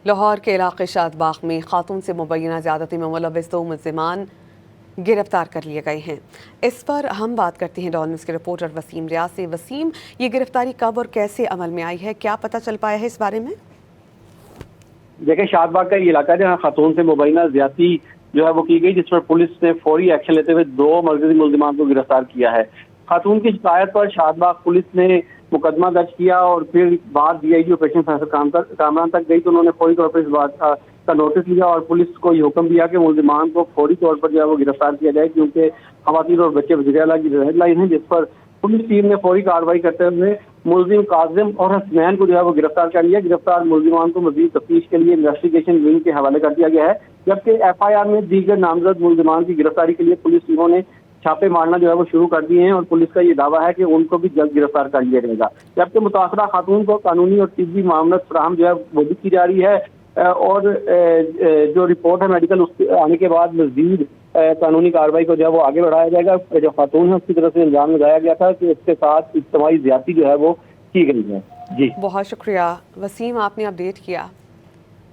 लाहौर के इलाके शादबाग में खातून से मुबैना ज़्यादती में मुलव्वस 2 मुल्ज़िमान गिरफ्तार कर लिए गए हैं। इस पर हम बात करते हैं डॉन न्यूज़ के रिपोर्टर वसीम रियाज से। वसीम, ये गिरफ्तारी कब और कैसे अमल में आई है, क्या पता चल पाया है इस बारे में? देखिए, शादबाग का ये इलाका जहाँ खातून से मुबैना ज्यादती जो है वो की गई, जिस पर पुलिस ने फौरी एक्शन लेते हुए 2 मरकजी मुल्जिमान को गिरफ्तार किया है। खातून की शिकायत पर शादबाग पुलिस ने मुकदमा दर्ज किया और फिर बाद DIG ऑपरेशन फैसल कामरान तक गई तो उन्होंने फौरी तौर पर इस बात का नोटिस लिया और पुलिस को ये हुक्म दिया कि मुल्जिमान को फौरी तौर पर जो है वो गिरफ्तार किया जाए, क्योंकि खवातीन और बच्चे वज़ीर-ए-आला की रेड लाइन है, जिस पर पुलिस टीम ने फौरी कार्रवाई करते हुए मुल्जिम काजिम और हसनैन को जो है वो गिरफ्तार कर लिया। गिरफ्तार मुल्जिमान को मजीद तफ्तीश के लिए इन्वेस्टिगेशन विंग के हवाले कर दिया गया है, जबकि FIR में दीगर नामजद मुल्जिमान की गिरफ्तारी के लिए पुलिस टीमों ने छापे मारना जो है वो शुरू कर दिए हैं और पुलिस का ये दावा है कि उनको भी जल्द गिरफ्तार कर लिया जाएगा। जबकि मुतासरा खातून को कानूनी और तिब्बी मामलत फराहम जो है वो भी की जा रही है और जो रिपोर्ट है मेडिकल उसके आने के बाद मजीद कानूनी कार्रवाई को जो है वो आगे बढ़ाया जाएगा। जो खातून है उसकी तरफ से इल्जाम लगाया गया था कि उसके साथ इज्तिमाई ज्यादती जो है वो की गई है। जी बहुत शुक्रिया वसीम, आपने अपडेट किया।